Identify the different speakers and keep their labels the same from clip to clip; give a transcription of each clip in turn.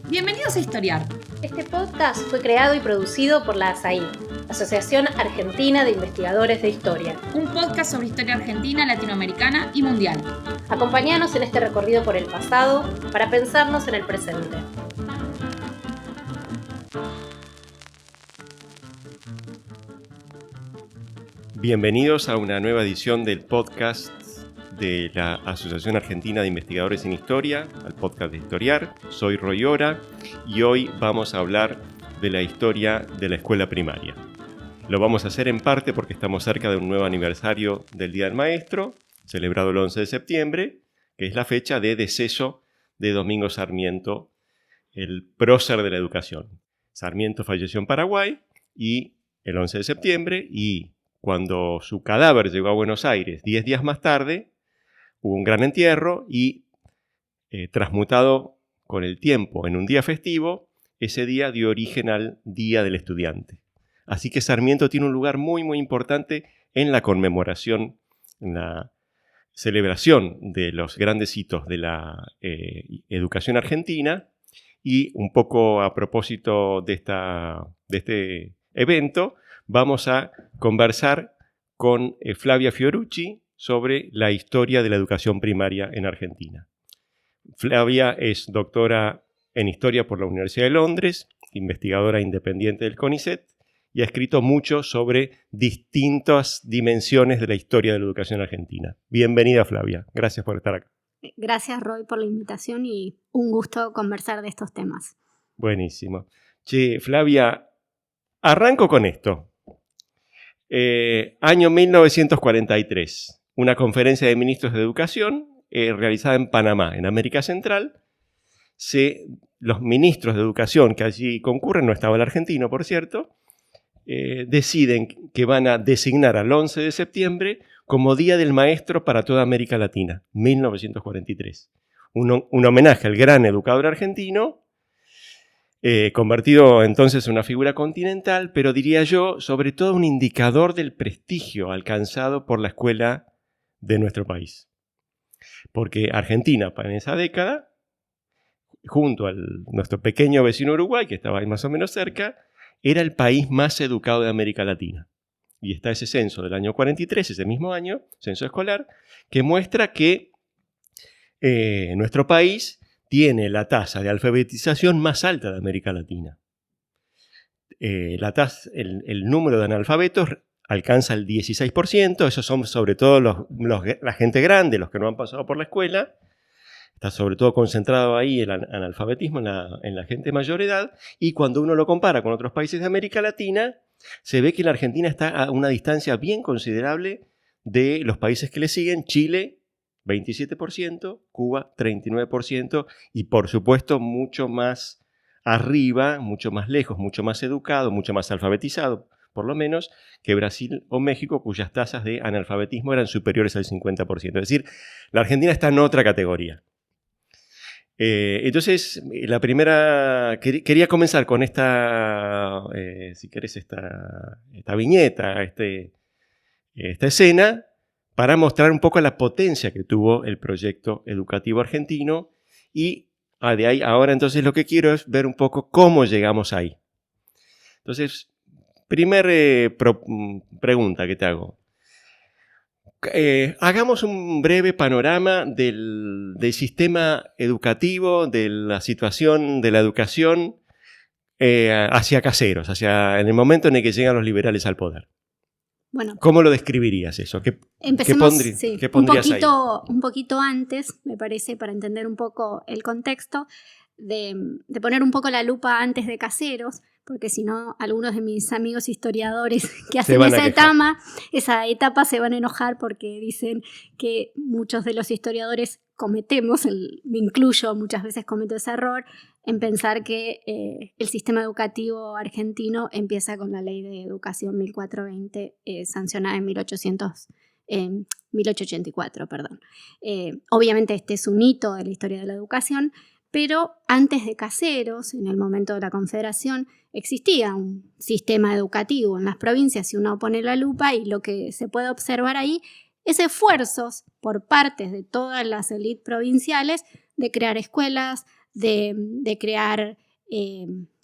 Speaker 1: Bienvenidos a Historiar.
Speaker 2: Este podcast fue creado y producido por la ASAI, Asociación Argentina de Investigadores de Historia.
Speaker 1: Un podcast sobre historia argentina, latinoamericana y mundial.
Speaker 2: Acompáñanos en este recorrido por el pasado para pensarnos en el presente.
Speaker 3: Bienvenidos a una nueva edición del podcast de la Asociación Argentina de Investigadores en Historia, al podcast de Historiar. Soy Roy Ora y hoy vamos a hablar de la historia de la escuela primaria. Lo vamos a hacer en parte porque estamos cerca de un nuevo aniversario del Día del Maestro, celebrado el 11 de septiembre, que es la fecha de deceso de Domingo Sarmiento, el prócer de la educación. Sarmiento falleció en Paraguay y el 11 de septiembre, y cuando su cadáver llegó a Buenos Aires 10 días más tarde, hubo un gran entierro y, transmutado con el tiempo en un día festivo, ese día dio origen al Día del Estudiante. Así que Sarmiento tiene un lugar muy, muy importante en la conmemoración, en la celebración de los grandes hitos de la educación argentina. Y un poco a propósito de este evento, vamos a conversar con Flavia Fiorucci sobre la historia de la educación primaria en Argentina. Flavia es doctora en Historia por la Universidad de Londres, investigadora independiente del CONICET, y ha escrito mucho sobre distintas dimensiones de la historia de la educación argentina. Bienvenida, Flavia. Gracias por estar acá.
Speaker 4: Gracias, Roy, por la invitación y un gusto conversar de estos temas.
Speaker 3: Buenísimo. Che, Flavia, arranco con esto. Año 1943. Una conferencia de ministros de educación realizada en Panamá, en América Central. Los ministros de educación que allí concurren, no estaba el argentino, por cierto, deciden que van a designar al 11 de septiembre como Día del Maestro para toda América Latina, 1943. Un homenaje al gran educador argentino, convertido entonces en una figura continental, pero diría yo, sobre todo un indicador del prestigio alcanzado por la escuela de nuestro país. Porque Argentina, en esa década, junto a nuestro pequeño vecino Uruguay, que estaba ahí más o menos cerca, era el país más educado de América Latina. Y está ese censo del año 43, ese mismo año, censo escolar, que muestra que nuestro país tiene la tasa de alfabetización más alta de América Latina. El número de analfabetos alcanza el 16%, esos son sobre todo la gente grande, los que no han pasado por la escuela. Está sobre todo concentrado ahí el analfabetismo en la gente de mayor edad, y cuando uno lo compara con otros países de América Latina, se ve que la Argentina está a una distancia bien considerable de los países que le siguen: Chile, 27%, Cuba, 39%, y por supuesto mucho más arriba, mucho más lejos, mucho más educado, mucho más alfabetizado, por lo menos, que Brasil o México, cuyas tasas de analfabetismo eran superiores al 50%. Es decir, la Argentina está en otra categoría. Entonces, la primera, quería comenzar con esta, si querés, esta viñeta, esta escena, para mostrar un poco la potencia que tuvo el proyecto educativo argentino, y de ahí, ahora entonces lo que quiero es ver un poco cómo llegamos ahí. Entonces, pregunta que te hago. Hagamos un breve panorama del sistema educativo, de la situación de la educación hacia Caseros, en el momento en el que llegan los liberales al poder.
Speaker 4: Bueno,
Speaker 3: ¿cómo lo describirías eso?
Speaker 4: Empecemos
Speaker 3: ¿Qué pondrías
Speaker 4: un poquito antes, me parece, para entender un poco el contexto, de poner un poco la lupa antes de Caseros, porque si no, algunos de mis amigos historiadores que hacen esa etapa se van a enojar, porque dicen que muchos de los historiadores cometemos, me incluyo, muchas veces cometo ese error, en pensar que el sistema educativo argentino empieza con la Ley de Educación 1420, sancionada en 1884. Obviamente este es un hito de la historia de la educación, pero antes de Caseros, en el momento de la Confederación, existía un sistema educativo en las provincias, si uno pone la lupa, y lo que se puede observar ahí es esfuerzos por parte de todas las élites provinciales de crear escuelas, de crear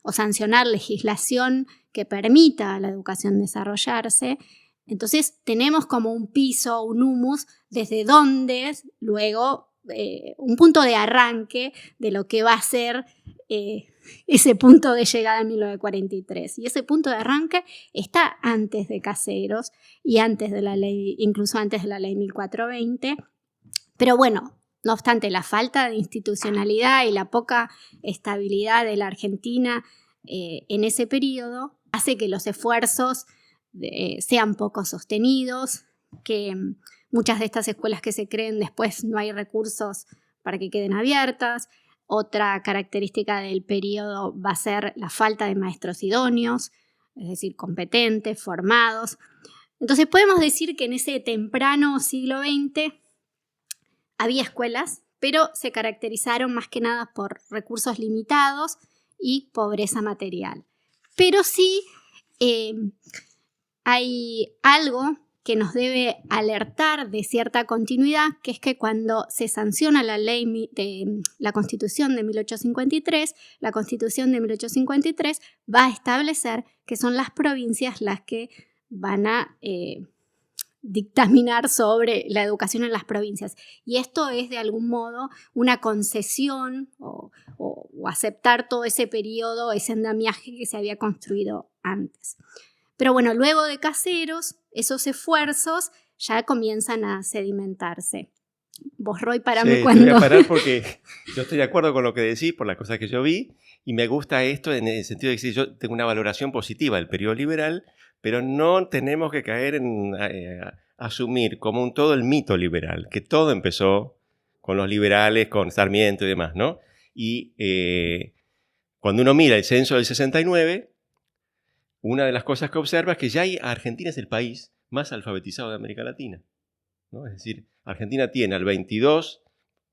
Speaker 4: o sancionar legislación que permita a la educación desarrollarse. Entonces tenemos como un piso, un humus, desde donde luego un punto de arranque de lo que va a ser ese punto de llegada en 1943. Y ese punto de arranque está antes de Caseros y antes de la ley, incluso antes de la ley 1420. Pero bueno, no obstante, la falta de institucionalidad y la poca estabilidad de la Argentina en ese periodo hace que los esfuerzos sean poco sostenidos, que muchas de estas escuelas que se creen después no hay recursos para que queden abiertas. Otra característica del periodo va a ser la falta de maestros idóneos, es decir, competentes, formados. Entonces podemos decir que en ese temprano siglo XX había escuelas, pero se caracterizaron más que nada por recursos limitados y pobreza material. Pero sí hay algo que nos debe alertar de cierta continuidad, que es que cuando se sanciona la ley de la Constitución de 1853, la Constitución de 1853 va a establecer que son las provincias las que van a dictaminar sobre la educación en las provincias. Y esto es de algún modo una concesión o aceptar todo ese periodo, ese andamiaje que se había construido antes. Pero bueno, luego de Caseros, esos esfuerzos ya comienzan a sedimentarse. Vos, Roy, parame cuando...
Speaker 3: Te voy a parar porque yo estoy de acuerdo con lo que decís, por las cosas que yo vi, y me gusta esto en el sentido de que yo tengo una valoración positiva del periodo liberal, pero no tenemos que caer en asumir como un todo el mito liberal, que todo empezó con los liberales, con Sarmiento y demás, ¿no? Y cuando uno mira el censo del 69... una de las cosas que observa es que ya Argentina es el país más alfabetizado de América Latina, ¿no? Es decir, Argentina tiene al 22%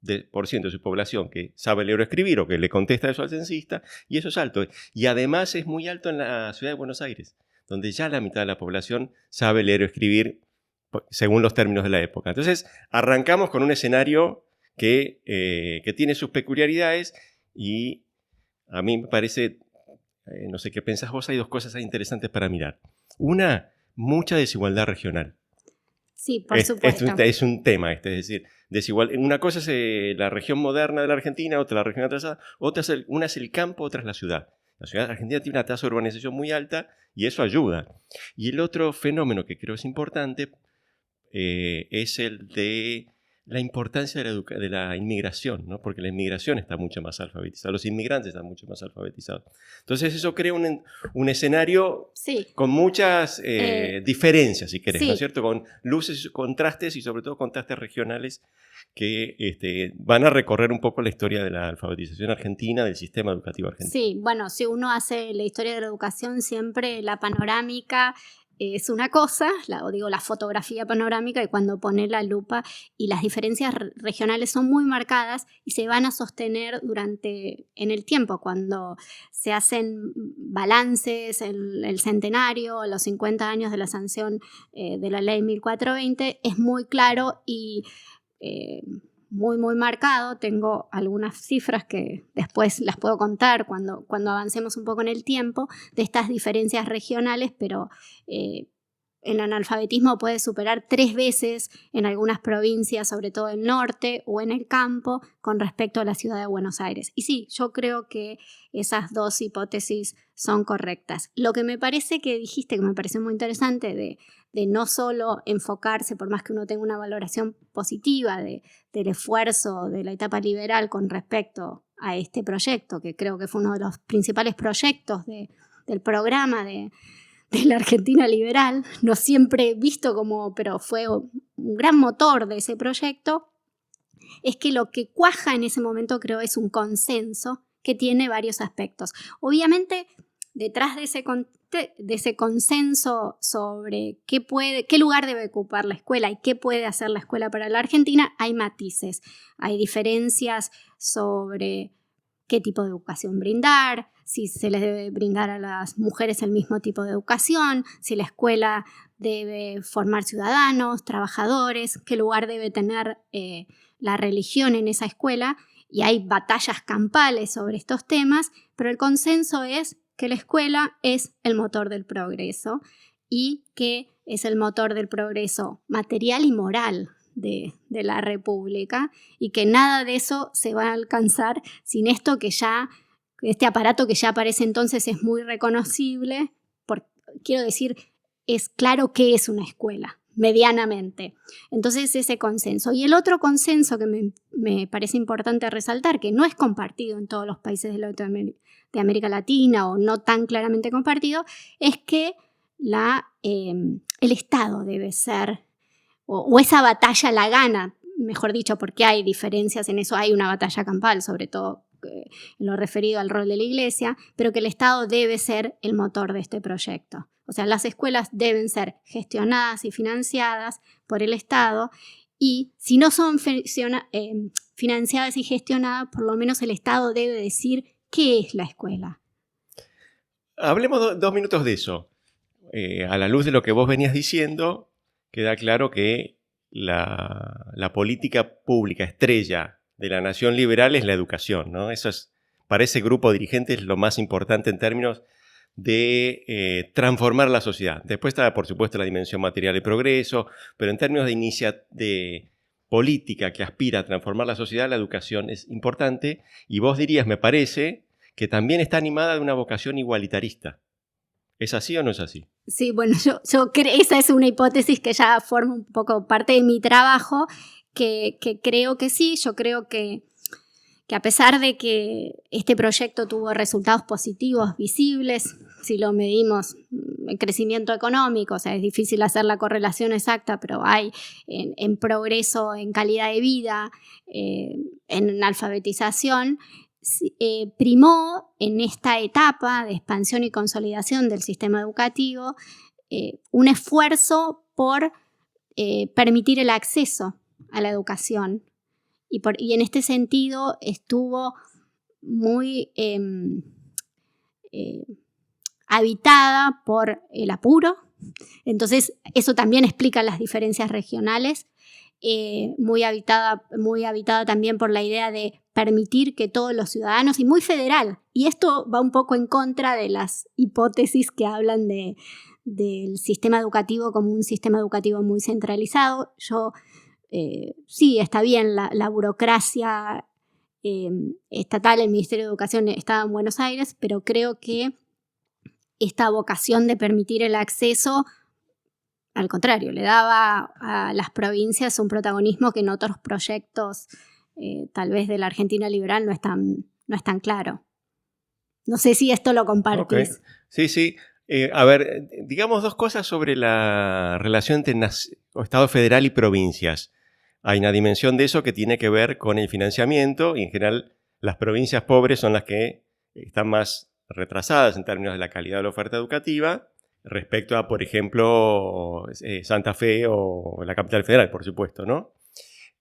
Speaker 3: de su población que sabe leer o escribir o que le contesta eso al censista, y eso es alto. Y además es muy alto en la ciudad de Buenos Aires, donde ya la mitad de la población sabe leer o escribir según los términos de la época. Entonces, arrancamos con un escenario que tiene sus peculiaridades y a mí me parece... no sé qué pensás vos, hay dos cosas interesantes para mirar. Una, mucha desigualdad regional.
Speaker 4: Sí, por supuesto.
Speaker 3: Es un tema, es decir, una cosa es la región moderna de la Argentina, otra la región atrasada, una es el campo, otra es la ciudad. La ciudad argentina tiene una tasa de urbanización muy alta y eso ayuda. Y el otro fenómeno que creo es importante es el de la importancia de la inmigración, ¿no? Porque la inmigración está mucho más alfabetizada, los inmigrantes están mucho más alfabetizados. Entonces eso crea un escenario
Speaker 4: sí.
Speaker 3: con muchas diferencias, si querés,
Speaker 4: sí.
Speaker 3: ¿no es cierto? Con luces, contrastes y sobre todo contrastes regionales que van a recorrer un poco la historia de la alfabetización argentina, del sistema educativo argentino.
Speaker 4: Sí, bueno, si uno hace la historia de la educación, siempre la panorámica es una cosa, la fotografía panorámica, y cuando pone la lupa y las diferencias regionales son muy marcadas y se van a sostener en el tiempo, cuando se hacen balances, el centenario, los 50 años de la sanción de la ley 1420, es muy claro y muy, muy marcado. Tengo algunas cifras que después las puedo contar cuando avancemos un poco en el tiempo de estas diferencias regionales, pero el analfabetismo puede superar 3 veces en algunas provincias, sobre todo el norte o en el campo, con respecto a la ciudad de Buenos Aires. Y sí, yo creo que esas dos hipótesis son correctas. Lo que me parece que dijiste, que me pareció muy interesante, de no solo enfocarse, por más que uno tenga una valoración positiva del esfuerzo de la etapa liberal con respecto a este proyecto, que creo que fue uno de los principales proyectos del programa de la Argentina liberal, no siempre visto pero fue un gran motor de ese proyecto, es que lo que cuaja en ese momento, creo, es un consenso que tiene varios aspectos. Obviamente, detrás de ese consenso sobre qué lugar debe ocupar la escuela y qué puede hacer la escuela para la Argentina, hay matices, hay diferencias sobre qué tipo de educación brindar, si se les debe brindar a las mujeres el mismo tipo de educación, si la escuela debe formar ciudadanos, trabajadores, qué lugar debe tener la religión en esa escuela. y hay batallas campales sobre estos temas, pero el consenso es que la escuela es el motor del progreso y que es el motor del progreso material y moral de la República, y que nada de eso se va a alcanzar sin esto este aparato que ya para ese entonces es muy reconocible. Quiero decir, es claro que es una escuela, medianamente. Entonces ese consenso. Y el otro consenso que me parece importante resaltar, que no es compartido en todos los países de América Latina, o no tan claramente compartido, es que el Estado debe ser, o esa batalla la gana, mejor dicho, porque hay diferencias en eso, hay una batalla campal, sobre todo en lo referido al rol de la Iglesia, pero que el Estado debe ser el motor de este proyecto. O sea, las escuelas deben ser gestionadas y financiadas por el Estado, y si no son financiadas y gestionadas, por lo menos el Estado debe decir qué es la escuela.
Speaker 3: Hablemos 2 minutos de eso. A la luz de lo que vos venías diciendo, queda claro que la política pública estrella de la nación liberal es la educación, ¿no? Eso es, para ese grupo de dirigentes, lo más importante en términos de transformar la sociedad. Después está, por supuesto, la dimensión material y progreso, pero en términos de política que aspira a transformar la sociedad, la educación es importante, y vos dirías, me parece, que también está animada de una vocación igualitarista. ¿Es así o no es así?
Speaker 4: Sí, bueno, yo creo, esa es una hipótesis que ya forma un poco parte de mi trabajo, que creo que sí. Yo creo que a pesar de que este proyecto tuvo resultados positivos visibles, si lo medimos en crecimiento económico, o sea, es difícil hacer la correlación exacta, pero hay en progreso en calidad de vida, en alfabetización, primó en esta etapa de expansión y consolidación del sistema educativo un esfuerzo por permitir el acceso a la educación, y en este sentido estuvo muy habitada por el apuro. Entonces eso también explica las diferencias regionales. Muy habitada también por la idea de permitir que todos los ciudadanos, y muy federal, y esto va un poco en contra de las hipótesis que hablan del sistema educativo como un sistema educativo muy centralizado. Sí, está bien, la burocracia estatal, el Ministerio de Educación estaba en Buenos Aires, pero creo que esta vocación de permitir el acceso, al contrario, le daba a las provincias un protagonismo que en otros proyectos, tal vez de la Argentina liberal, no es tan claro. No sé si esto lo compartís.
Speaker 3: Okay. Sí. A ver, digamos 2 cosas sobre la relación entre Estado federal y provincias. Hay una dimensión de eso que tiene que ver con el financiamiento, y en general las provincias pobres son las que están más retrasadas en términos de la calidad de la oferta educativa respecto a, por ejemplo, Santa Fe o la capital federal, por supuesto, ¿no?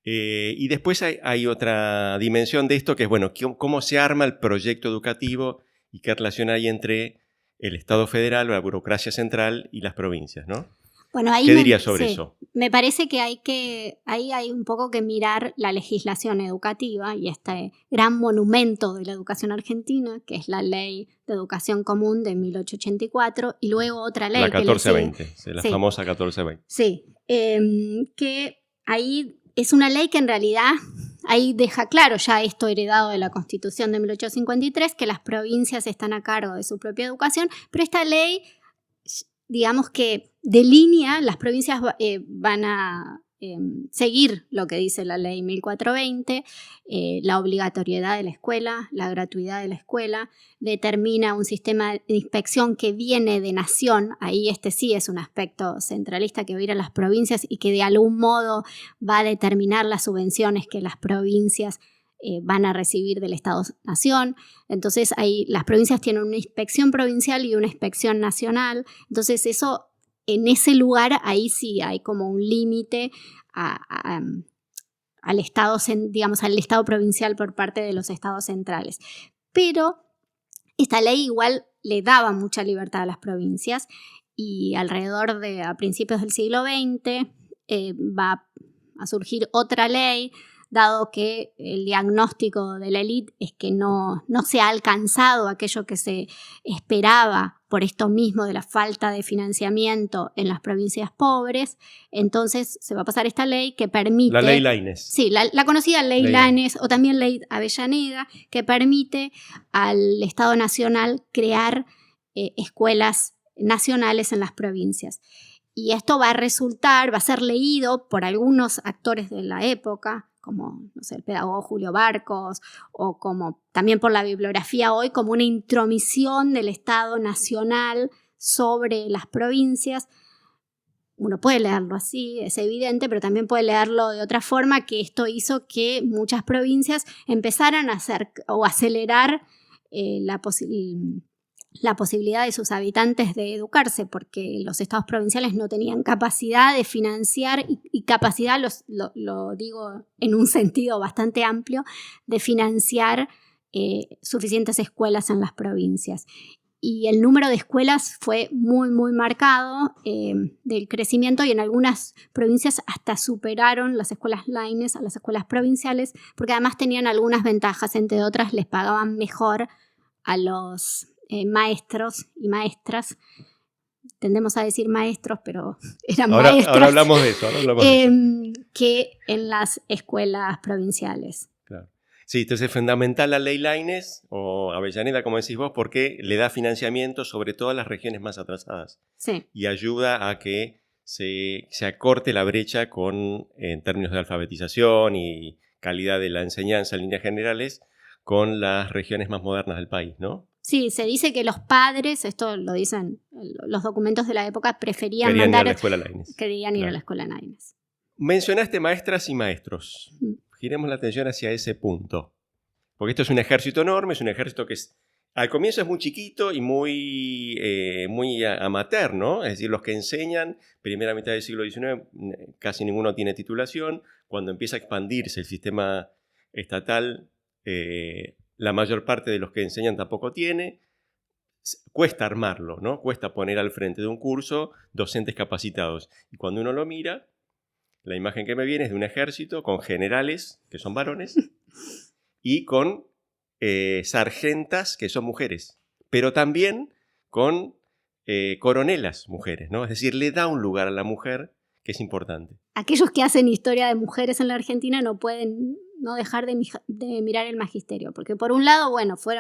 Speaker 3: Y después hay otra dimensión de esto que es, bueno, cómo se arma el proyecto educativo y qué relación hay entre el Estado federal o la burocracia central y las provincias, ¿no?
Speaker 4: Bueno, ahí
Speaker 3: ¿Qué dirías sobre eso?
Speaker 4: Me parece que ahí hay un poco que mirar la legislación educativa y este gran monumento de la educación argentina, que es la Ley de Educación Común de 1884, y luego otra ley.
Speaker 3: La 1420, la famosa 1420.
Speaker 4: Sí, que ahí es una ley que en realidad ahí deja claro ya esto heredado de la Constitución de 1853, que las provincias están a cargo de su propia educación, pero esta ley, digamos que delinea, las provincias van a seguir lo que dice la ley 1420, la obligatoriedad de la escuela, la gratuidad de la escuela, determina un sistema de inspección que viene de nación, ahí sí es un aspecto centralista que va a ir a las provincias y que de algún modo va a determinar las subvenciones que las provincias van a recibir del Estado-Nación. Entonces ahí las provincias tienen una inspección provincial y una inspección nacional. Entonces eso, en ese lugar, ahí sí hay como un límite al Estado, digamos, al Estado provincial por parte de los estados centrales. Pero esta ley igual le daba mucha libertad a las provincias, y alrededor a principios del siglo XX va a surgir otra ley dado que el diagnóstico de la élite es que no se ha alcanzado aquello que se esperaba por esto mismo de la falta de financiamiento en las provincias pobres, entonces se va a pasar esta ley que permite...
Speaker 3: La ley Lainez.
Speaker 4: Sí, la conocida ley Lainez o también ley Avellaneda, que permite al Estado Nacional crear escuelas nacionales en las provincias. Y esto va a ser leído por algunos actores de la época, como no sé, el pedagogo Julio Barcos, o como también por la bibliografía hoy, como una intromisión del Estado Nacional sobre las provincias. Uno puede leerlo así, es evidente, pero también puede leerlo de otra forma, que esto hizo que muchas provincias empezaran a hacer o acelerar la posibilidad de sus habitantes de educarse, porque los estados provinciales no tenían capacidad de financiar, y capacidad, lo digo en un sentido bastante amplio, de financiar suficientes escuelas en las provincias. Y el número de escuelas fue muy, muy marcado del crecimiento, y en algunas provincias hasta superaron las escuelas Lainez a las escuelas provinciales, porque además tenían algunas ventajas, entre otras les pagaban mejor a los maestros y maestras. Tendemos a decir maestros, pero eran maestras.
Speaker 3: Ahora hablamos de eso.
Speaker 4: Que en las escuelas provinciales.
Speaker 3: Claro. Sí, entonces es fundamental la ley Lainez, o Avellaneda, como decís vos, porque le da financiamiento sobre todo a las regiones más atrasadas.
Speaker 4: Sí.
Speaker 3: Y ayuda a que se acorte la brecha en términos de alfabetización y calidad de la enseñanza en líneas generales con las regiones más modernas del país, ¿no?
Speaker 4: Sí, se dice que los padres, esto lo dicen los documentos de la época,
Speaker 3: Querían ir a la escuela Lainez.
Speaker 4: Querían ir a la escuela Lainez.
Speaker 3: Mencionaste maestras y maestros. Giremos la atención hacia ese punto. Porque esto es un ejército enorme, es un ejército que al comienzo es muy chiquito y muy amateur, ¿no? Es decir, los que enseñan, primera mitad del siglo XIX, casi ninguno tiene titulación. Cuando empieza a expandirse el sistema estatal, la mayor parte de los que enseñan tampoco tiene. Cuesta armarlo, ¿no? Cuesta poner al frente de un curso docentes capacitados. Y cuando uno lo mira, la imagen que me viene es de un ejército con generales, que son varones, y con sargentas, que son mujeres, pero también con coronelas mujeres, ¿no? Es decir, le da un lugar a la mujer que es importante.
Speaker 4: Aquellos que hacen historia de mujeres en la Argentina no pueden no dejar de mirar el magisterio, porque por un lado, bueno, fue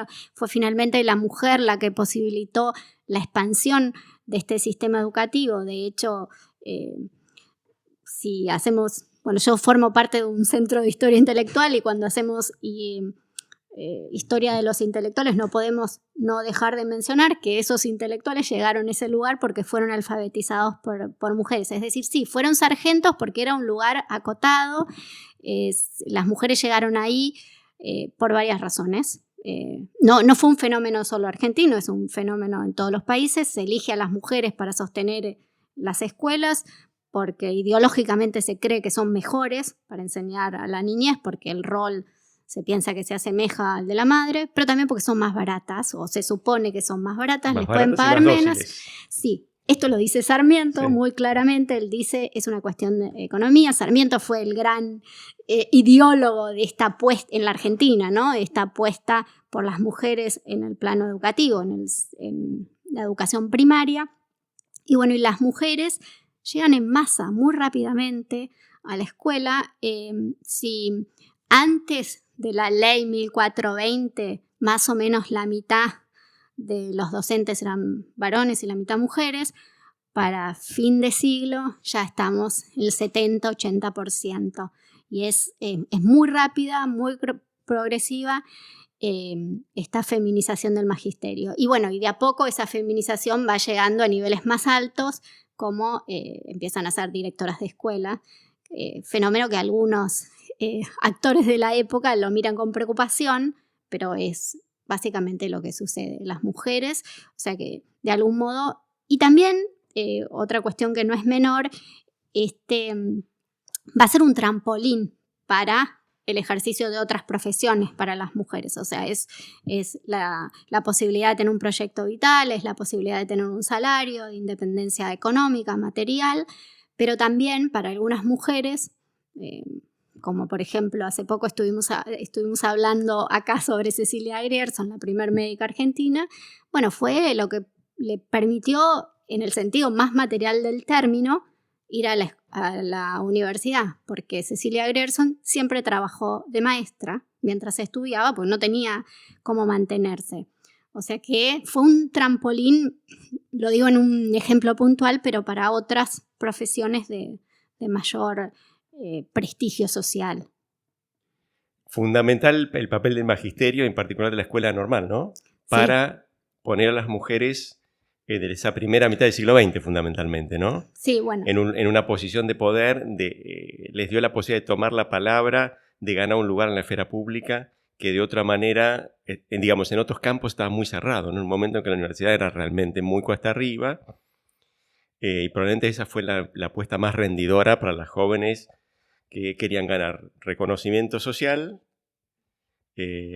Speaker 4: finalmente la mujer la que posibilitó la expansión de este sistema educativo. De hecho, si hacemos, bueno, yo formo parte de un centro de historia intelectual, y cuando hacemos historia de los intelectuales no podemos no dejar de mencionar que esos intelectuales llegaron a ese lugar porque fueron alfabetizados por mujeres. Es decir, sí, fueron sargentos porque era un lugar acotado. Las mujeres llegaron ahí por varias razones. No fue un fenómeno solo argentino, es un fenómeno en todos los países. Se elige a las mujeres para sostener las escuelas porque ideológicamente se cree que son mejores para enseñar a la niñez, porque el rol se piensa que se asemeja al de la madre, pero también porque son más baratas, o se supone que son más baratas, les pueden pagar menos. Sí, esto lo dice Sarmiento muy claramente. Él dice, es una cuestión de economía. Sarmiento fue el gran ideólogo de esta apuesta en la Argentina, ¿no? Esta apuesta por las mujeres en el plano educativo, en la educación primaria. Y bueno, y las mujeres llegan en masa muy rápidamente a la escuela. Si antes de la ley 1420, más o menos la mitad de los docentes eran varones y la mitad mujeres, para fin de siglo ya estamos en el 70-80%. Y es muy rápida, muy progresiva esta feminización del magisterio. Y bueno, y de a poco esa feminización va llegando a niveles más altos, como empiezan a ser directoras de escuela, fenómeno que algunos actores de la época lo miran con preocupación, pero es básicamente lo que sucede. Las mujeres, o sea que de algún modo, y también otra cuestión que no es menor, va a ser un trampolín para el ejercicio de otras profesiones para las mujeres. O sea, es la posibilidad de tener un proyecto vital, es la posibilidad de tener un salario, de independencia económica, material, pero también para algunas mujeres, como por ejemplo hace poco estuvimos hablando acá sobre Cecilia Grierson, la primer médica argentina, bueno, fue lo que le permitió, en el sentido más material del término, ir a la universidad, porque Cecilia Grierson siempre trabajó de maestra mientras estudiaba, porque no tenía cómo mantenerse. O sea que fue un trampolín, lo digo en un ejemplo puntual, pero para otras profesiones de mayor prestigio social.
Speaker 3: Fundamental el papel del magisterio, en particular de la escuela normal, ¿no? Para poner a las mujeres de esa primera mitad del siglo XX, fundamentalmente, ¿no?
Speaker 4: Sí, bueno.
Speaker 3: En una posición de poder, les dio la posibilidad de tomar la palabra, de ganar un lugar en la esfera pública, que de otra manera, digamos, en otros campos estaba muy cerrado, ¿no? En un momento en que la universidad era realmente muy cuesta arriba, y probablemente esa fue la apuesta más rendidora para las jóvenes que querían ganar reconocimiento social,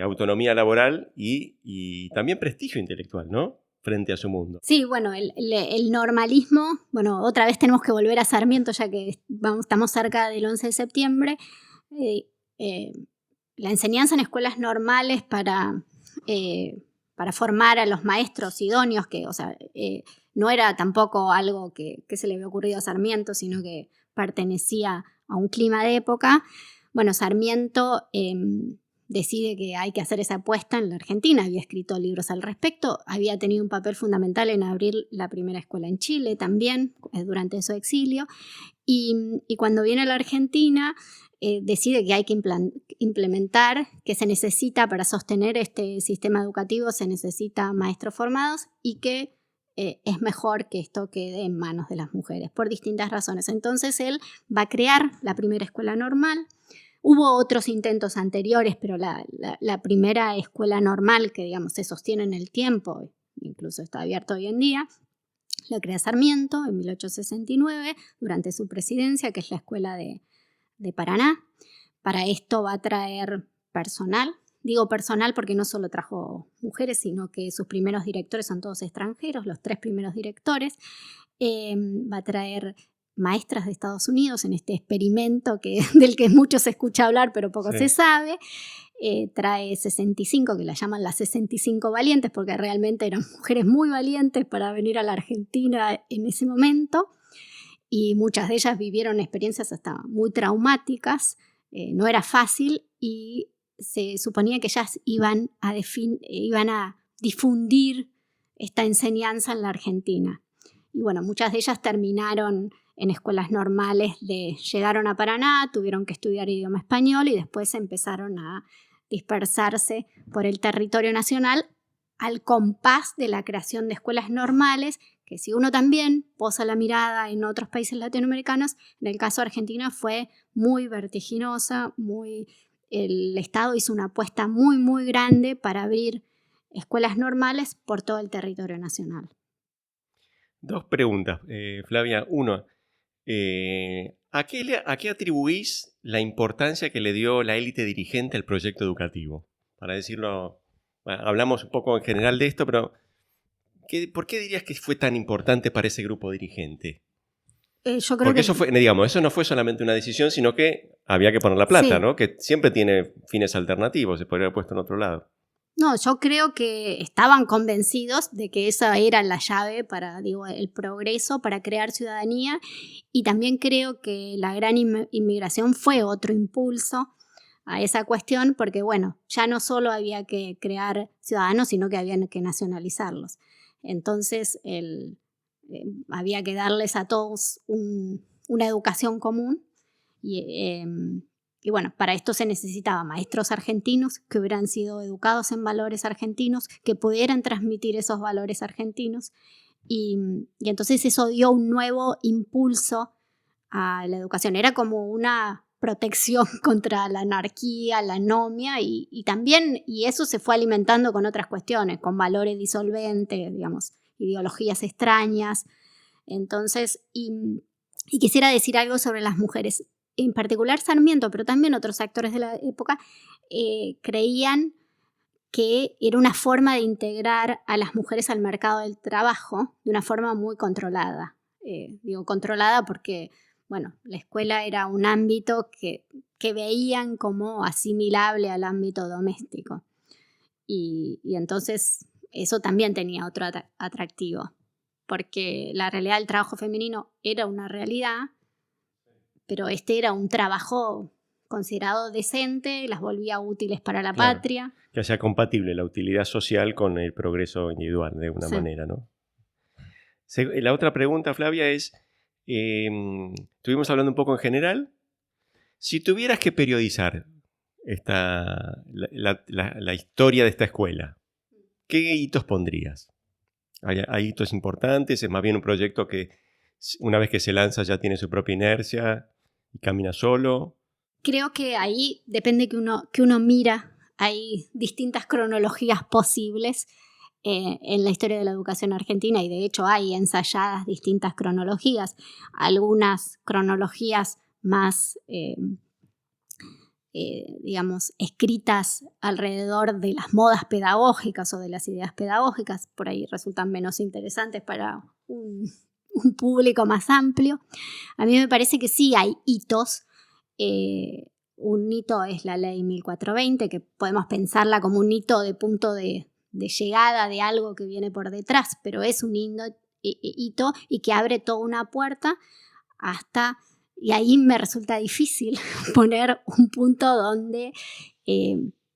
Speaker 3: autonomía laboral y también prestigio intelectual, ¿no? Frente a su mundo.
Speaker 4: Sí, bueno, el normalismo, bueno, otra vez tenemos que volver a Sarmiento, ya que estamos cerca del 11 de septiembre. La enseñanza en escuelas normales para formar a los maestros idóneos, que, o sea, no era tampoco algo que se le había ocurrido a Sarmiento, sino que pertenecía a un clima de época. Bueno, Sarmiento decide que hay que hacer esa apuesta en la Argentina, había escrito libros al respecto, había tenido un papel fundamental en abrir la primera escuela en Chile también, durante su exilio, y cuando viene a la Argentina decide que hay que implementar, que se necesita para sostener este sistema educativo, se necesita maestros formados y que es mejor que esto quede en manos de las mujeres, por distintas razones. Entonces él va a crear la primera escuela normal. Hubo otros intentos anteriores, pero la primera escuela normal, que digamos se sostiene en el tiempo, incluso está abierto hoy en día, la crea Sarmiento en 1869, durante su presidencia, que es la escuela de Paraná. Para esto va a traer personal. Digo personal porque no solo trajo mujeres, sino que sus primeros directores son todos extranjeros, los 3 primeros directores. Va a traer maestras de Estados Unidos en este experimento del que mucho se escucha hablar, pero poco se sabe. Trae 65, que la llaman las 65 valientes, porque realmente eran mujeres muy valientes para venir a la Argentina en ese momento. Y muchas de ellas vivieron experiencias hasta muy traumáticas. No era fácil y se suponía que ellas iban a difundir esta enseñanza en la Argentina. Y bueno, muchas de ellas terminaron en escuelas normales, llegaron a Paraná, tuvieron que estudiar idioma español y después empezaron a dispersarse por el territorio nacional al compás de la creación de escuelas normales, que si uno también posa la mirada en otros países latinoamericanos, en el caso de Argentina fue muy vertiginosa, el Estado hizo una apuesta muy, muy grande para abrir escuelas normales por todo el territorio nacional.
Speaker 3: 2 preguntas, Flavia. Uno, ¿a qué atribuís la importancia que le dio la élite dirigente al proyecto educativo? Para decirlo, hablamos un poco en general de esto, pero ¿por qué dirías que fue tan importante para ese grupo dirigente?
Speaker 4: Yo creo
Speaker 3: Porque
Speaker 4: que
Speaker 3: eso no fue solamente una decisión, sino que había que poner la plata,
Speaker 4: sí,
Speaker 3: ¿no? Que siempre tiene fines alternativos, se podría haber puesto en otro lado.
Speaker 4: No, yo creo que estaban convencidos de que esa era la llave para, el progreso, para crear ciudadanía, y también creo que la gran inmigración fue otro impulso a esa cuestión, porque bueno, ya no solo había que crear ciudadanos, sino que había que nacionalizarlos. Entonces había que darles a todos una educación común y bueno, para esto se necesitaban maestros argentinos que hubieran sido educados en valores argentinos, que pudieran transmitir esos valores argentinos. Y entonces eso dio un nuevo impulso a la educación. Era como una protección contra la anarquía, la anomia, y también, y eso se fue alimentando con otras cuestiones, con valores disolventes, ideologías extrañas. Entonces, y quisiera decir algo sobre las mujeres. En particular Sarmiento, pero también otros actores de la época, creían que era una forma de integrar a las mujeres al mercado del trabajo de una forma muy controlada. Digo controlada porque bueno, la escuela era un ámbito que veían como asimilable al ámbito doméstico. Y entonces eso también tenía otro atractivo, porque la realidad del trabajo femenino era una realidad, pero este era un trabajo considerado decente, las volvía útiles para la patria.
Speaker 3: Que sea compatible la utilidad social con el progreso individual, de alguna manera, ¿no? La otra pregunta, Flavia, es, estuvimos hablando un poco en general. Si tuvieras que periodizar la historia de esta escuela, ¿qué hitos pondrías? ¿Hay hitos importantes? ¿Es más bien un proyecto que una vez que se lanza ya tiene su propia inercia y camina solo?
Speaker 4: Creo que ahí depende que uno mira. Hay distintas cronologías posibles en la historia de la educación argentina y de hecho hay ensayadas distintas cronologías. Algunas cronologías más, digamos, escritas alrededor de las modas pedagógicas o de las ideas pedagógicas, por ahí resultan menos interesantes para un público más amplio. A mí me parece que sí hay hitos. Un hito es la ley 1420, que podemos pensarla como un hito de punto de llegada de algo que viene por detrás, pero es un hito y que abre toda una puerta hasta, y ahí me resulta difícil poner un punto donde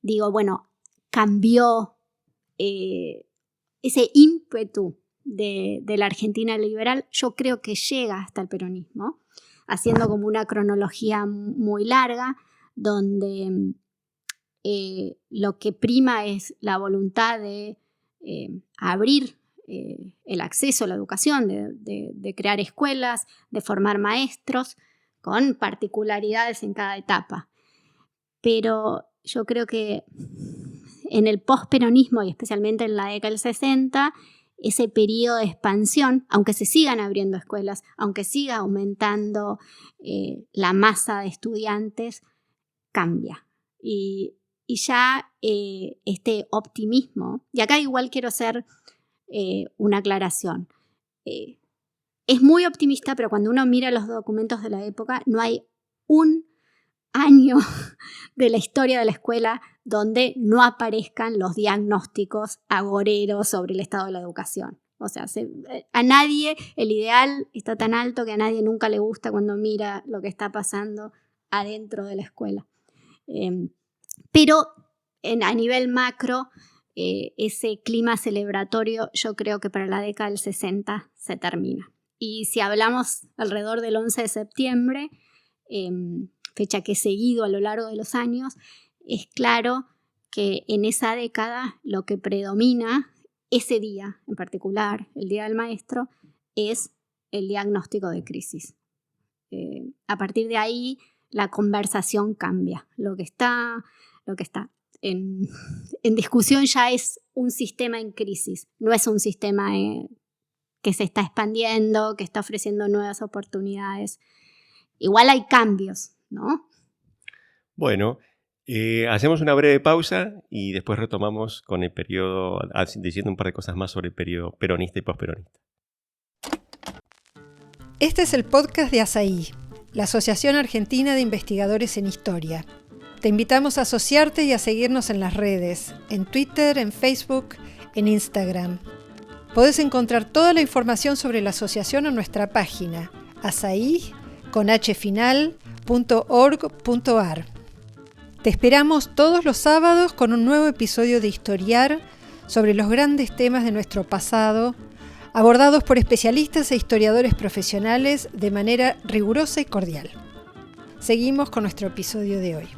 Speaker 4: digo, bueno, cambió ese ímpetu de la Argentina liberal. Yo creo que llega hasta el peronismo, haciendo como una cronología muy larga, donde lo que prima es la voluntad de abrir el acceso a la educación, de crear escuelas, de formar maestros, con particularidades en cada etapa. Pero yo creo que en el posperonismo, y especialmente en la década del 60, ese periodo de expansión, aunque se sigan abriendo escuelas, aunque siga aumentando la masa de estudiantes, cambia. Y ya este optimismo, y acá igual quiero hacer una aclaración, es muy optimista, pero cuando uno mira los documentos de la época, no hay un año de la historia de la escuela donde no aparezcan los diagnósticos agoreros sobre el estado de la educación. O sea, a nadie el ideal está tan alto que a nadie nunca le gusta cuando mira lo que está pasando adentro de la escuela. Pero a nivel macro, ese clima celebratorio yo creo que para la década del 60 se termina. Y si hablamos alrededor del 11 de septiembre, fecha que he seguido a lo largo de los años, es claro que en esa década lo que predomina ese día en particular, el Día del Maestro, es el diagnóstico de crisis. A partir de ahí la conversación cambia. Lo que está en discusión ya es un sistema en crisis, no es un sistema que se está expandiendo, que está ofreciendo nuevas oportunidades. Igual hay cambios, ¿no?
Speaker 3: Bueno, hacemos una breve pausa y después retomamos con el periodo, diciendo un par de cosas más sobre el periodo peronista y posperonista.
Speaker 5: Este es el podcast de ASAI, la Asociación Argentina de Investigadores en Historia. Te invitamos a asociarte y a seguirnos en las redes, en Twitter, en Facebook, en Instagram. Podés encontrar toda la información sobre la asociación en nuestra página, asai.org.ar. Te esperamos todos los sábados con un nuevo episodio de Historiar sobre los grandes temas de nuestro pasado, abordados por especialistas e historiadores profesionales de manera rigurosa y cordial. Seguimos con nuestro episodio de hoy.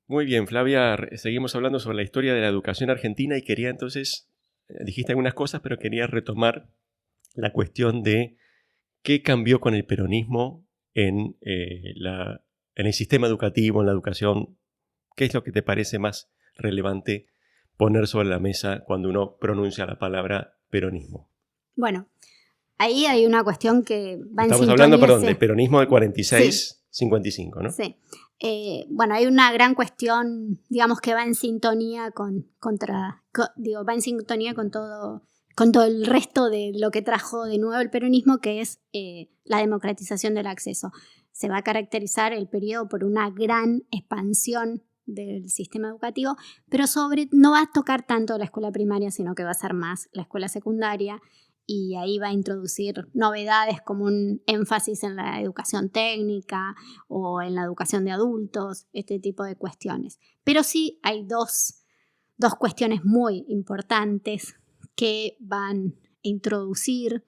Speaker 3: Muy bien, Flavia, seguimos hablando sobre la historia de la educación argentina y quería entonces, dijiste algunas cosas, pero quería retomar la cuestión de qué cambió con el peronismo en el sistema educativo, en la educación. ¿Qué es lo que te parece más relevante poner sobre la mesa cuando uno pronuncia la palabra peronismo?
Speaker 4: Bueno, ahí hay una cuestión que va en sintonía.
Speaker 3: Estamos hablando, del peronismo del 46-55, ¿no?
Speaker 4: Sí. Bueno, hay una gran cuestión, digamos, que va en sintonía con todo con todo el resto de lo que trajo de nuevo el peronismo, que es la democratización del acceso. Se va a caracterizar el periodo por una gran expansión del sistema educativo, pero no va a tocar tanto la escuela primaria, sino que va a ser más la escuela secundaria, y ahí va a introducir novedades como un énfasis en la educación técnica o en la educación de adultos, este tipo de cuestiones. Pero sí hay dos cuestiones muy importantes que van a introducir,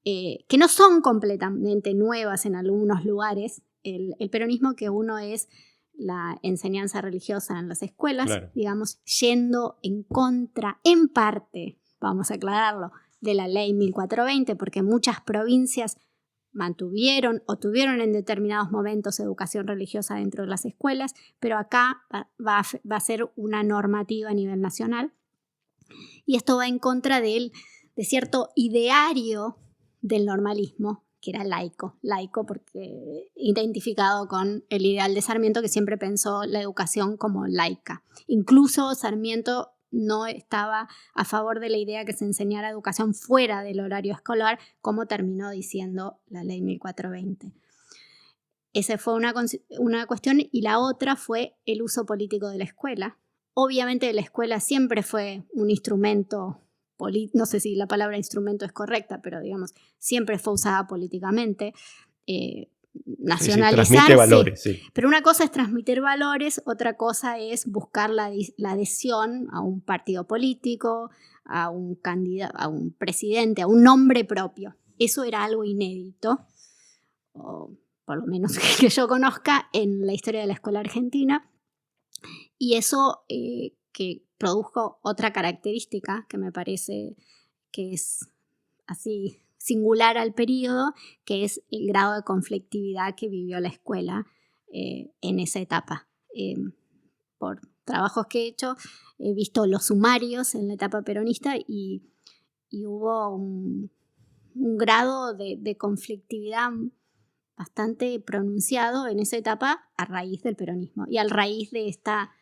Speaker 4: que no son completamente nuevas en algunos lugares, el peronismo, que uno es la enseñanza religiosa en las escuelas, claro, digamos, yendo en contra, en parte, vamos a aclararlo, de la ley 1420, porque muchas provincias mantuvieron o tuvieron en determinados momentos educación religiosa dentro de las escuelas, pero acá va a ser una normativa a nivel nacional, y esto va en contra de cierto ideario del normalismo, que era laico porque identificado con el ideal de Sarmiento, que siempre pensó la educación como laica. Incluso Sarmiento no estaba a favor de la idea que se enseñara educación fuera del horario escolar, como terminó diciendo la ley 1420. Esa fue una cuestión, y la otra fue el uso político de la escuela. Obviamente la escuela siempre fue un instrumento, no sé si la palabra instrumento es correcta, pero digamos, siempre fue usada políticamente. Nacionalizar, sí, transmite valores, sí. Pero una cosa es transmitir valores, otra cosa es buscar la adhesión a un partido político, a un candidato, a un presidente, a un nombre propio. Eso era algo inédito, o por lo menos que yo conozca, en la historia de la escuela argentina, y eso que produjo otra característica que me parece que es así singular al periodo, que es el grado de conflictividad que vivió la escuela en esa etapa. Por trabajos que he hecho, he visto los sumarios en la etapa peronista y hubo un grado de conflictividad bastante pronunciado en esa etapa a raíz del peronismo y a raíz de esta,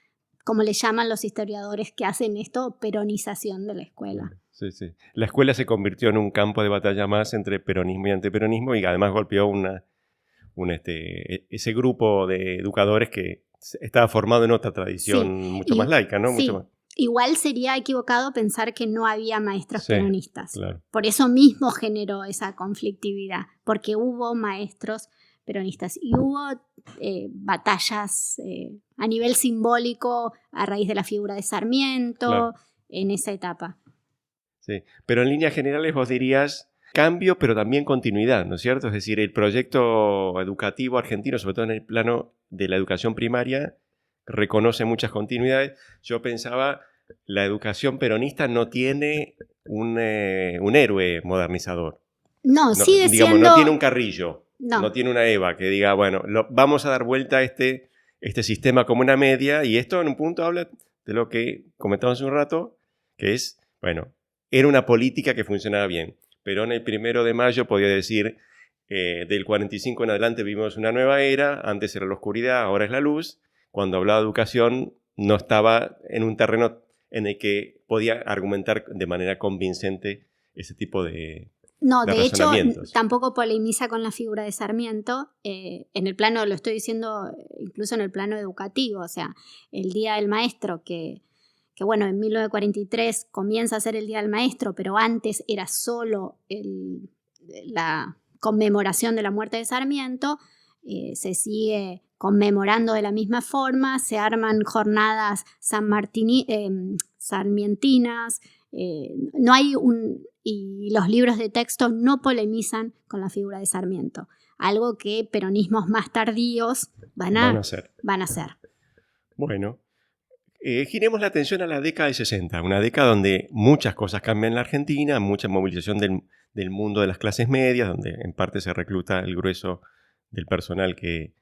Speaker 4: como le llaman los historiadores que hacen esto, peronización de la escuela.
Speaker 3: Sí, sí. La escuela se convirtió en un campo de batalla más entre peronismo y antiperonismo, y además golpeó ese grupo de educadores que estaba formado en otra tradición mucho más laica, ¿no?
Speaker 4: Sí.
Speaker 3: Mucho más.
Speaker 4: Igual sería equivocado pensar que no había maestros peronistas.
Speaker 3: Claro.
Speaker 4: Por eso mismo generó esa conflictividad, porque hubo maestros peronistas y hubo batallas a nivel simbólico a raíz de la figura de Sarmiento, claro, en esa etapa.
Speaker 3: Sí, pero en líneas generales vos dirías cambio, pero también continuidad, ¿no es cierto? Es decir, el proyecto educativo argentino, sobre todo en el plano de la educación primaria, reconoce muchas continuidades. Yo pensaba, la educación peronista no tiene un héroe modernizador.
Speaker 4: No, sigue
Speaker 3: digamos,
Speaker 4: siendo...
Speaker 3: no tiene un Carrillo, no tiene una Eva que diga, bueno, vamos a dar vuelta a este sistema como una media, y esto en un punto habla de lo que comentamos hace un rato, que es, bueno, era una política que funcionaba bien. Perón el 1 de mayo podía decir, del 45 en adelante vivimos una nueva era, antes era la oscuridad, ahora es la luz. Cuando hablaba de educación no estaba en un terreno en el que podía argumentar de manera convincente ese tipo de
Speaker 4: hecho, tampoco polemiza con la figura de Sarmiento, en el plano, lo estoy diciendo, incluso en el plano educativo, o sea, el Día del Maestro, que bueno, en 1943 comienza a ser el Día del Maestro, pero antes era solo la conmemoración de la muerte de Sarmiento, se sigue conmemorando de la misma forma, se arman jornadas sarmientinas, no hay y los libros de texto no polemizan con la figura de Sarmiento, algo que peronismos más tardíos van a hacer.
Speaker 3: Bueno, giremos la atención a la década del 60, una década donde muchas cosas cambian en la Argentina, mucha movilización del mundo de las clases medias, donde en parte se recluta el grueso del personal que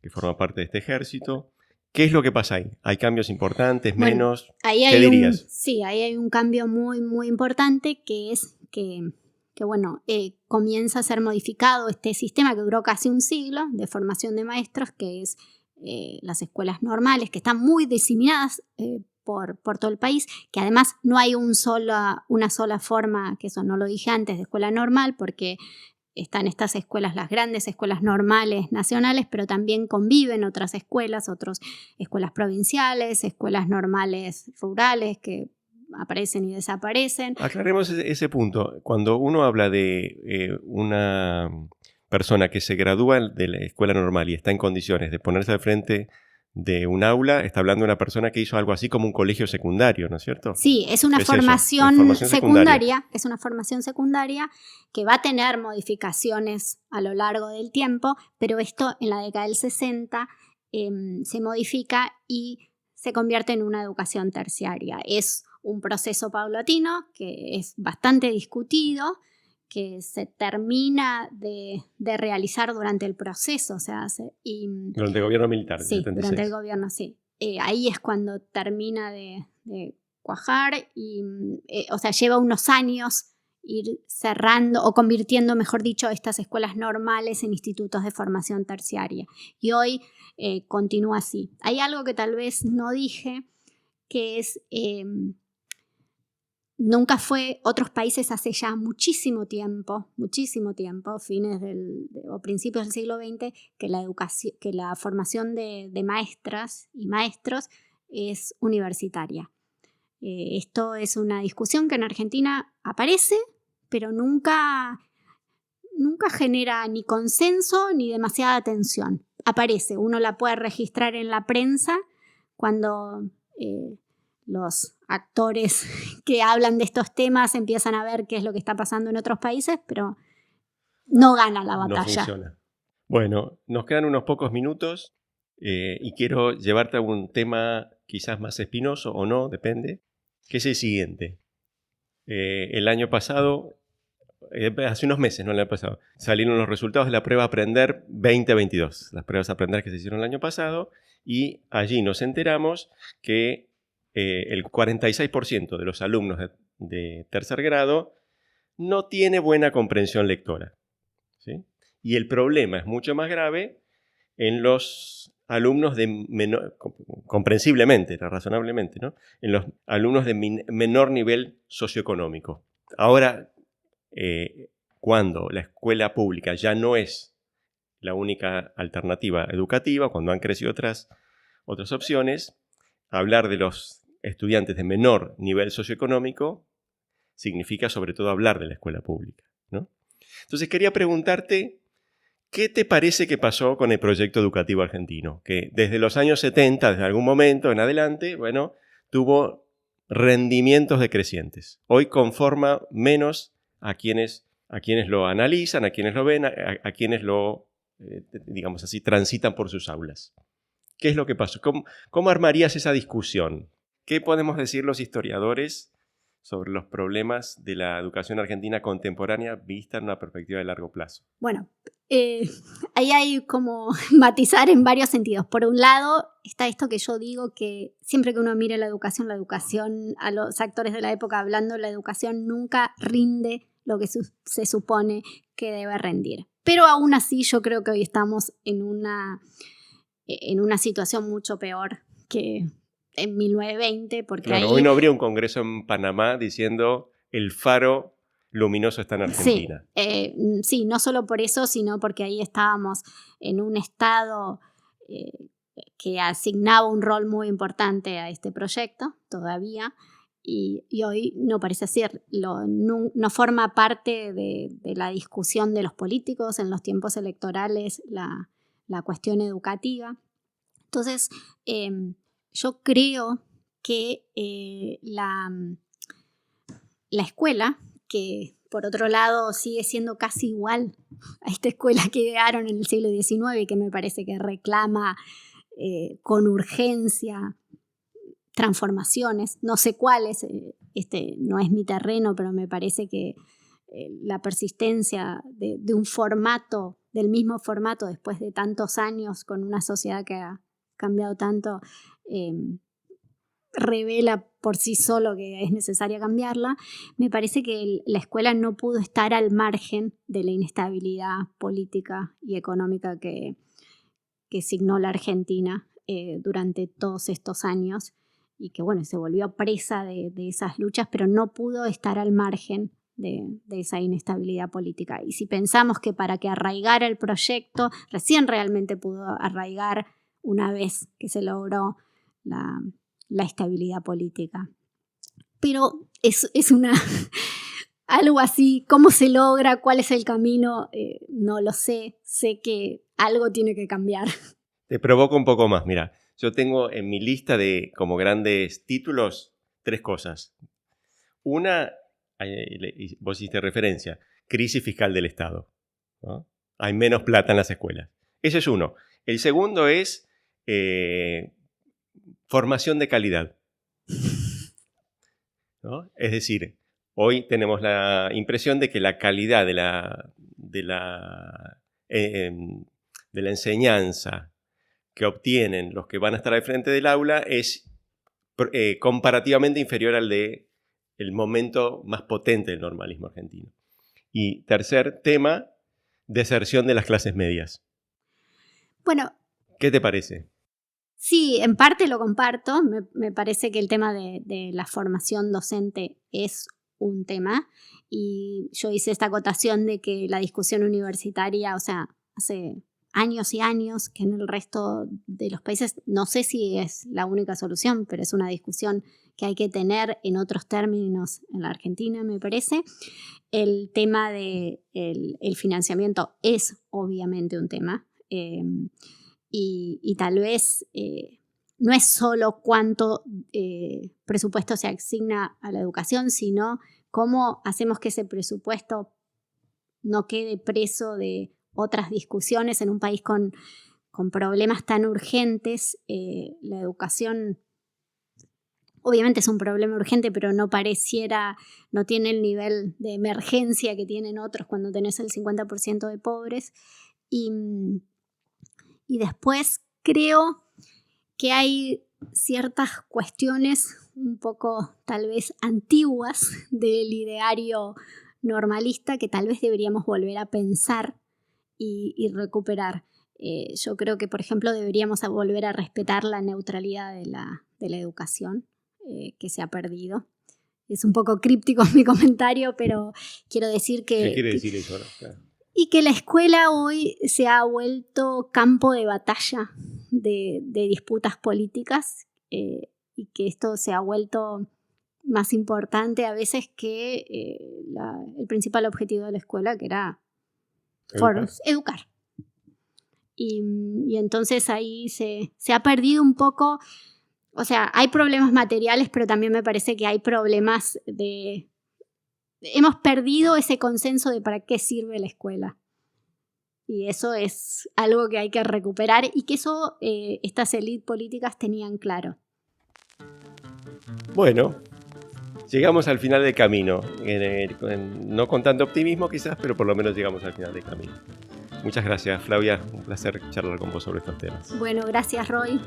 Speaker 3: forma parte de este ejército. ¿Qué es lo que pasa ahí? ¿Hay cambios importantes, menos? ¿Qué dirías?
Speaker 4: Sí, ahí hay un cambio muy, muy importante, que es que comienza a ser modificado este sistema que duró casi un siglo de formación de maestros, que es las escuelas normales, que están muy diseminadas por todo el país, que además no hay una sola forma, que eso no lo dije antes, de escuela normal, porque están estas escuelas, las grandes escuelas normales nacionales, pero también conviven otras escuelas provinciales, escuelas normales rurales que aparecen y desaparecen.
Speaker 3: Aclaremos ese punto. Cuando uno habla de una persona que se gradúa de la escuela normal y está en condiciones de ponerse al frente de un aula, está hablando de una persona que hizo algo así como un colegio secundario, ¿no es cierto?
Speaker 4: Sí, es una formación secundaria, es una formación secundaria que va a tener modificaciones a lo largo del tiempo, pero esto en la década del 60 se modifica y se convierte en una educación terciaria. Es un proceso paulatino que es bastante discutido, que se termina de realizar durante el proceso.
Speaker 3: Durante el gobierno militar.
Speaker 4: Sí, 76. Durante el gobierno, sí. Ahí es cuando termina de cuajar y, lleva unos años ir cerrando o convirtiendo, mejor dicho, estas escuelas normales en institutos de formación terciaria. Y hoy continúa así. Hay algo que tal vez no dije, que es... Nunca fue otros países hace ya muchísimo tiempo, fines o principios del siglo XX, que la formación de maestras y maestros es universitaria. Esto es una discusión que en Argentina aparece, pero nunca genera ni consenso ni demasiada atención. Aparece, uno la puede registrar en la prensa cuando... los actores que hablan de estos temas empiezan a ver qué es lo que está pasando en otros países, pero no gana la batalla.
Speaker 3: No funciona. Bueno, nos quedan unos pocos minutos y quiero llevarte a un tema quizás más espinoso o no, depende, que es el siguiente. El año pasado, hace unos meses, no el año pasado, salieron los resultados de la prueba Aprender 2022, las pruebas Aprender que se hicieron el año pasado, y allí nos enteramos que el 46% de los alumnos de tercer grado no tiene buena comprensión lectora, ¿sí? Y el problema es mucho más grave en los alumnos de menor, comprensiblemente, razonablemente, ¿no? En los alumnos de menor nivel socioeconómico. Ahora, cuando la escuela pública ya no es la única alternativa educativa, cuando han crecido otras opciones, hablar de los estudiantes de menor nivel socioeconómico significa sobre todo hablar de la escuela pública, ¿no? Entonces quería preguntarte, ¿qué te parece que pasó con el proyecto educativo argentino? Que desde los años 70, desde algún momento en adelante, tuvo rendimientos decrecientes. Hoy conforma menos a quienes lo analizan, a quienes lo ven, a quienes lo, digamos así, transitan por sus aulas. ¿Qué es lo que pasó? ¿Cómo armarías esa discusión? ¿Qué podemos decir los historiadores sobre los problemas de la educación argentina contemporánea vista en una perspectiva de largo plazo?
Speaker 4: Bueno, ahí hay como matizar en varios sentidos. Por un lado, está esto que yo digo, que siempre que uno mire la educación, a los actores de la época hablando, la educación nunca rinde lo que se supone que debe rendir. Pero aún así yo creo que hoy estamos en una situación mucho peor que en 1920, porque
Speaker 3: claro, hoy no habría un congreso en Panamá diciendo el faro luminoso está en Argentina.
Speaker 4: Sí, no solo por eso, sino porque ahí estábamos en un estado que asignaba un rol muy importante a este proyecto, todavía, y hoy no parece ser, no forma parte de la discusión de los políticos en los tiempos electorales, la cuestión educativa. Entonces, yo creo que la escuela, que por otro lado sigue siendo casi igual a esta escuela que idearon en el siglo XIX y que me parece que reclama con urgencia transformaciones, no sé cuáles, no es mi terreno, pero me parece que la persistencia de un formato, del mismo formato después de tantos años con una sociedad que ha cambiado tanto, revela por sí solo que es necesaria cambiarla. Me parece que la escuela no pudo estar al margen de la inestabilidad política y económica que signó la Argentina durante todos estos años, y que bueno, se volvió presa de esas luchas, pero no pudo estar al margen de esa inestabilidad política. Y si pensamos que para que arraigara el proyecto, recién realmente pudo arraigar una vez que se logró la estabilidad política. Pero es algo así, ¿cómo se logra? ¿Cuál es el camino? No lo sé. Sé que algo tiene que cambiar.
Speaker 3: Te provoco un poco más. Mira, yo tengo en mi lista de como grandes títulos 3 cosas. Una, vos hiciste referencia, crisis fiscal del Estado, ¿no? Hay menos plata en las escuelas. Ese es uno. El segundo es formación de calidad, ¿no? Es decir, hoy tenemos la impresión de que la calidad de la enseñanza que obtienen los que van a estar al frente del aula es comparativamente inferior al del momento más potente del normalismo argentino. Y tercer tema, deserción de las clases medias.
Speaker 4: Bueno,
Speaker 3: ¿qué te parece?
Speaker 4: Sí, en parte lo comparto. Me parece que el tema de la formación docente es un tema, y yo hice esta acotación de que la discusión universitaria, o sea, hace años y años que en el resto de los países, no sé si es la única solución, pero es una discusión que hay que tener en otros términos en la Argentina, me parece. El tema del financiamiento es obviamente un tema, y tal vez no es solo cuánto presupuesto se asigna a la educación, sino cómo hacemos que ese presupuesto no quede preso de otras discusiones en un país con problemas tan urgentes. La educación obviamente es un problema urgente, pero no tiene el nivel de emergencia que tienen otros cuando tenés el 50% de pobres. Y después creo que hay ciertas cuestiones un poco tal vez antiguas del ideario normalista que tal vez deberíamos volver a pensar y recuperar. Yo creo que, por ejemplo, deberíamos volver a respetar la neutralidad de la educación, que se ha perdido. Es un poco críptico mi comentario, pero quiero decir que...
Speaker 3: ¿Qué quiere decir eso? ¿No? Claro.
Speaker 4: Y que la escuela hoy se ha vuelto campo de batalla de disputas políticas, y que esto se ha vuelto más importante a veces que el principal objetivo de la escuela, que era educar. Y entonces ahí se ha perdido un poco, o sea, hay problemas materiales, pero también me parece que hay problemas hemos perdido ese consenso de para qué sirve la escuela. Y eso es algo que hay que recuperar, y que eso estas élites políticas tenían claro.
Speaker 3: Bueno, llegamos al final del camino. No con tanto optimismo quizás, pero por lo menos llegamos al final del camino. Muchas gracias, Flavia. Un placer charlar con vos sobre estos temas.
Speaker 4: Bueno, gracias, Roy.